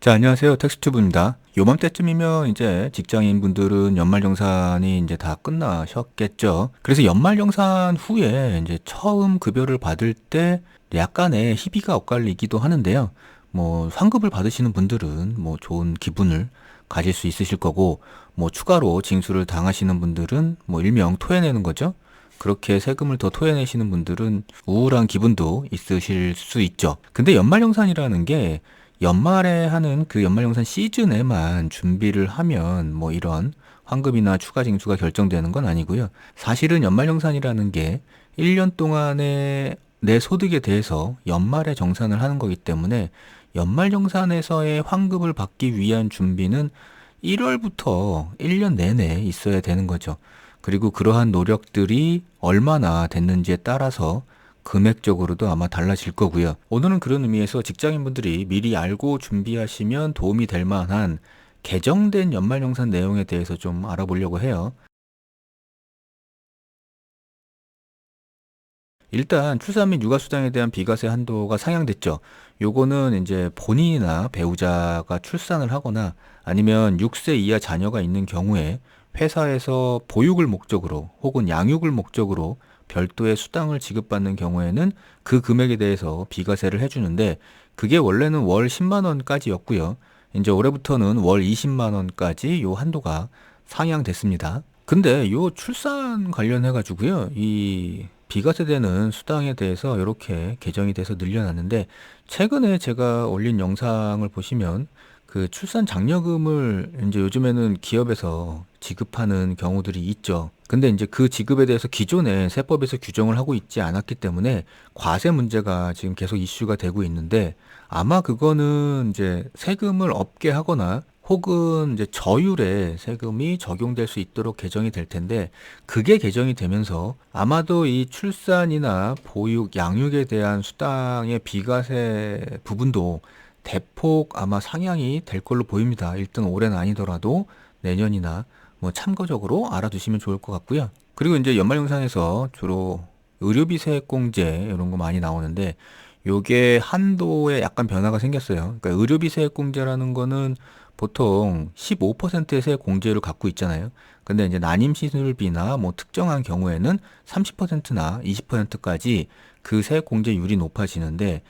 자, 안녕하세요. 텍스튜브입니다. 요맘때쯤이면 이제 직장인분들은 연말정산이 이제 다 끝나셨겠죠. 그래서 연말정산 후에 이제 처음 급여를 받을 때 약간의 희비가 엇갈리기도 하는데요. 뭐 환급을 받으시는 분들은 뭐 좋은 기분을 가질 수 있으실 거고, 뭐 추가로 징수를 당하시는 분들은 뭐 일명 토해내는 거죠. 그렇게 세금을 더 토해내시는 분들은 우울한 기분도 있으실 수 있죠. 근데 연말정산이라는 게 연말에 하는 그 연말정산 시즌에만 준비를 하면 뭐 이런 환급이나 추가 징수가 결정되는 건 아니고요. 사실은 연말정산이라는 게 1년 동안의 내 소득에 대해서 연말에 정산을 하는 거기 때문에 연말정산에서의 환급을 받기 위한 준비는 1월부터 1년 내내 있어야 되는 거죠. 그리고 그러한 노력들이 얼마나 됐는지에 따라서 금액적으로도 아마 달라질 거고요. 오늘은 그런 의미에서 직장인분들이 미리 알고 준비하시면 도움이 될 만한 개정된 연말정산 내용에 대해서 좀 알아보려고 해요. 일단 출산 및 육아수당에 대한 비과세 한도가 상향됐죠. 요거는 이제 본인이나 배우자가 출산을 하거나 아니면 6세 이하 자녀가 있는 경우에 회사에서 보육을 목적으로 혹은 양육을 목적으로 별도의 수당을 지급받는 경우에는 그 금액에 대해서 비과세를 해주는데, 그게 원래는 월 10만 원까지였고요. 이제 올해부터는 월 20만 원까지 요 한도가 상향됐습니다. 근데 요 출산 관련해 가지고요. 이 비과세되는 수당에 대해서 이렇게 개정이 돼서 늘려놨는데, 최근에 제가 올린 영상을 보시면 그 출산 장려금을 이제 요즘에는 기업에서 지급하는 경우들이 있죠. 근데 이제 그 지급에 대해서 기존에 세법에서 규정을 하고 있지 않았기 때문에 과세 문제가 지금 계속 이슈가 되고 있는데, 아마 그거는 이제 세금을 없게 하거나 혹은 이제 저율의 세금이 적용될 수 있도록 개정이 될 텐데, 그게 개정이 되면서 아마도 이 출산이나 보육, 양육에 대한 수당의 비과세 부분도 대폭 아마 상향이 될 걸로 보입니다. 일단 올해는 아니더라도 내년이나 뭐 참고적으로 알아두시면 좋을 것 같고요. 그리고 이제 연말정산에서 주로 의료비 세액공제 이런 거 많이 나오는데, 요게 한도에 약간 변화가 생겼어요. 그러니까 의료비 세액공제라는 거는 보통 15%의 세액 공제를 갖고 있잖아요. 근데 이제 난임 시술비나 뭐 특정한 경우에는 30%나 20%까지 그 세액 공제율이 높아지는데,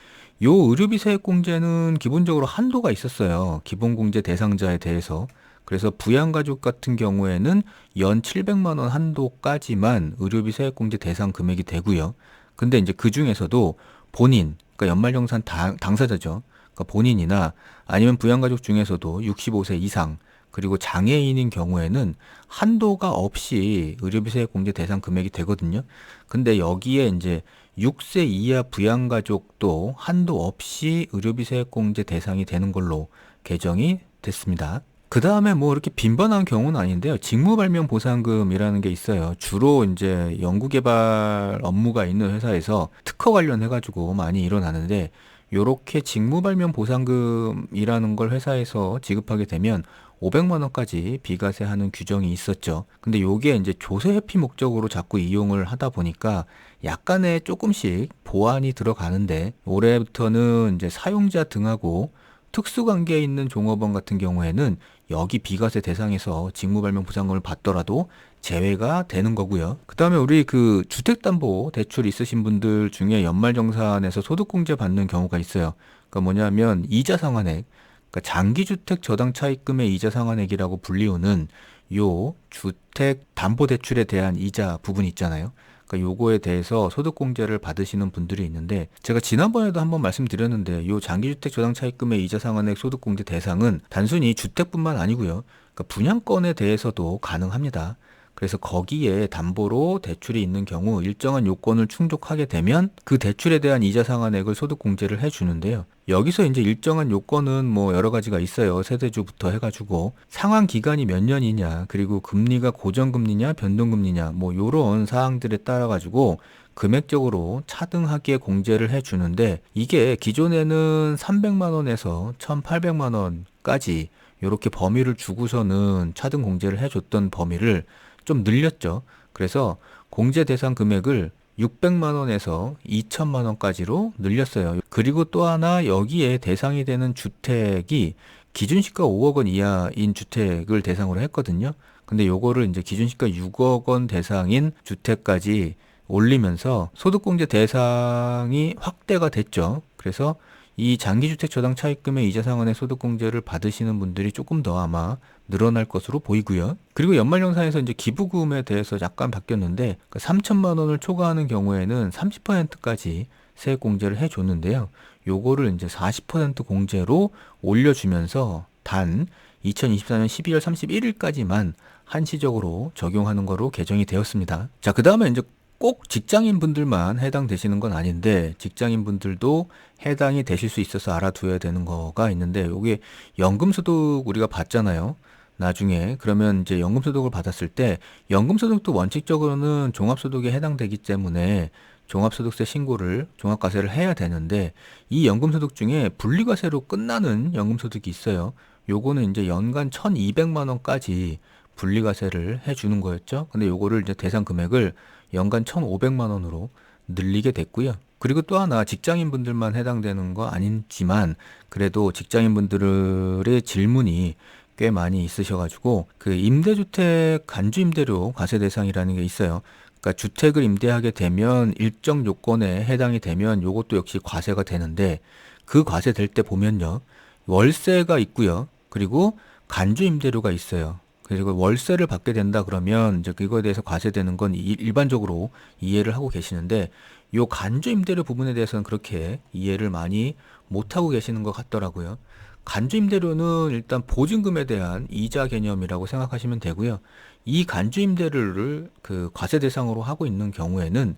요 의료비 세액 공제는 기본적으로 한도가 있었어요. 기본 공제 대상자에 대해서. 그래서 부양가족 같은 경우에는 연 700만 원 한도까지만 의료비 세액 공제 대상 금액이 되고요. 근데 이제 그 중에서도 본인, 그러니까 연말정산 당사자죠. 그러니까 본인이나 아니면 부양가족 중에서도 65세 이상, 그리고 장애인인 경우에는 한도가 없이 의료비 세액 공제 대상 금액이 되거든요. 근데 여기에 이제 6세 이하 부양가족도 한도 없이 의료비 세액 공제 대상이 되는 걸로 개정이 됐습니다. 그 다음에 뭐 이렇게 빈번한 경우는 아닌데요. 직무발명보상금이라는 게 있어요. 주로 이제 연구개발 업무가 있는 회사에서 특허 관련해가지고 많이 일어나는데, 요렇게 직무발명보상금이라는 걸 회사에서 지급하게 되면 500만 원까지 비과세하는 규정이 있었죠. 근데 요게 이제 조세 회피 목적으로 자꾸 이용을 하다 보니까 약간의 조금씩 보완이 들어가는데, 올해부터는 이제 사용자 등하고 특수관계에 있는 종업원 같은 경우에는 여기 비과세 대상에서 직무발명보상금을 받더라도 제외가 되는 거고요. 그 다음에 우리 그 주택담보대출 있으신 분들 중에 연말정산에서 소득공제 받는 경우가 있어요. 그러니까 뭐냐면 이자 상환액, 그러니까 장기주택 저당차입금의 이자 상환액이라고 불리우는 요 주택담보대출에 대한 이자 부분 있잖아요. 그러니까 요거에 대해서 소득공제를 받으시는 분들이 있는데, 제가 지난번에도 한번 말씀드렸는데 요 장기주택 저당차입금의 이자 상환액 소득공제 대상은 단순히 주택뿐만 아니고요. 그러니까 분양권에 대해서도 가능합니다. 그래서 거기에 담보로 대출이 있는 경우 일정한 요건을 충족하게 되면 그 대출에 대한 이자 상환액을 소득공제를 해주는데요. 여기서 이제 일정한 요건은 뭐 여러 가지가 있어요. 세대주부터 해가지고 상환 기간이 몇 년이냐, 그리고 금리가 고정금리냐 변동금리냐, 뭐 요런 사항들에 따라 가지고 금액적으로 차등하게 공제를 해주는데, 이게 기존에는 300만 원에서 1,800만 원까지 요렇게 범위를 주고서는 차등 공제를 해줬던 범위를 좀 늘렸죠. 그래서 공제 대상 금액을 600만 원에서 2천만 원까지로 늘렸어요. 그리고 또 하나 여기에 대상이 되는 주택이 기준시가 5억 원 이하인 주택을 대상으로 했거든요. 근데 요거를 이제 기준시가 6억 원 대상인 주택까지 올리면서 소득공제 대상이 확대가 됐죠. 그래서 이 장기주택 저당 차입금의 이자 상환의 소득공제를 받으시는 분들이 조금 더 아마 늘어날 것으로 보이고요. 그리고 연말정산에서 이제 기부금에 대해서 약간 바뀌었는데 3천만 원을 초과하는 경우에는 30%까지 세액 공제를 해줬는데요. 요거를 이제 40% 공제로 올려주면서 단 2024년 12월 31일까지만 한시적으로 적용하는 거로 개정이 되었습니다. 자, 그 다음에 이제 꼭 직장인 분들만 해당되시는 건 아닌데 직장인 분들도 해당이 되실 수 있어서 알아두어야 되는 거가 있는데 요게 연금소득 우리가 받잖아요. 나중에 그러면 이제 연금소득을 받았을 때 연금소득도 원칙적으로는 종합소득에 해당되기 때문에 종합소득세 신고를 종합과세를 해야 되는데 이 연금소득 중에 분리과세로 끝나는 연금소득이 있어요. 요거는 이제 연간 1,200만 원까지 분리과세를 해주는 거였죠. 근데 요거를 이제 대상 금액을 연간 1,500만 원으로 늘리게 됐고요. 그리고 또 하나 직장인 분들만 해당되는 거 아니지만 그래도 직장인 분들의 질문이 꽤 많이 있으셔가지고 그 임대주택 간주임대료 과세 대상이라는 게 있어요. 그러니까 주택을 임대하게 되면 일정 요건에 해당이 되면 요것도 역시 과세가 되는데 그 과세 될 때 보면요. 월세가 있고요. 그리고 간주임대료가 있어요. 그리고 월세를 받게 된다 그러면 이제 그거에 대해서 과세되는 건 일반적으로 이해를 하고 계시는데 요 간주 임대료 부분에 대해서는 그렇게 이해를 많이 못하고 계시는 것 같더라고요. 간주 임대료는 일단 보증금에 대한 이자 개념이라고 생각하시면 되고요. 이 간주 임대료를 그 과세 대상으로 하고 있는 경우에는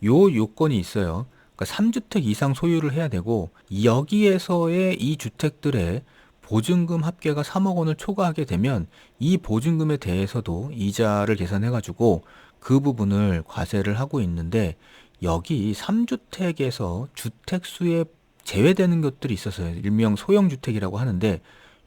요 요건이 있어요. 그러니까 3주택 이상 소유를 해야 되고 여기에서의 이 주택들의 보증금 합계가 3억 원을 초과하게 되면 이 보증금에 대해서도 이자를 계산해가지고 그 부분을 과세를 하고 있는데 여기 3주택에서 주택수에 제외되는 것들이 있어서요. 일명 소형주택이라고 하는데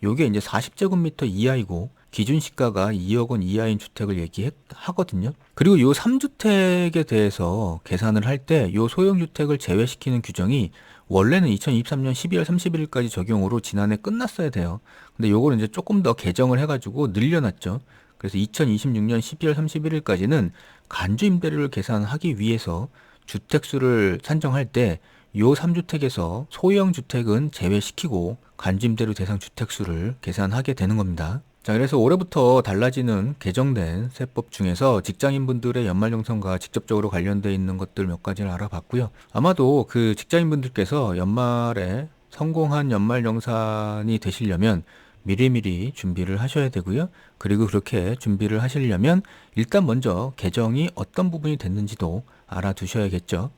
요게 이제 40제곱미터 이하이고 기준 시가가 2억 원 이하인 주택을 얘기하거든요. 그리고 요 3주택에 대해서 계산을 할 때 요 소형주택을 제외시키는 규정이 원래는 2023년 12월 31일까지 적용으로 지난해 끝났어야 돼요. 근데 요거를 이제 조금 더 개정을 해가지고 늘려놨죠. 그래서 2026년 12월 31일까지는 간주 임대료를 계산하기 위해서 주택수를 산정할 때 요 3주택에서 소형 주택은 제외시키고 간주 임대료 대상 주택수를 계산하게 되는 겁니다. 자, 그래서 올해부터 달라지는 개정된 세법 중에서 직장인분들의 연말정산과 직접적으로 관련되어 있는 것들 몇 가지를 알아봤고요. 아마도 그 직장인분들께서 연말에 성공한 연말정산이 되시려면 미리미리 준비를 하셔야 되고요. 그리고 그렇게 준비를 하시려면 일단 먼저 개정이 어떤 부분이 됐는지도 알아두셔야겠죠.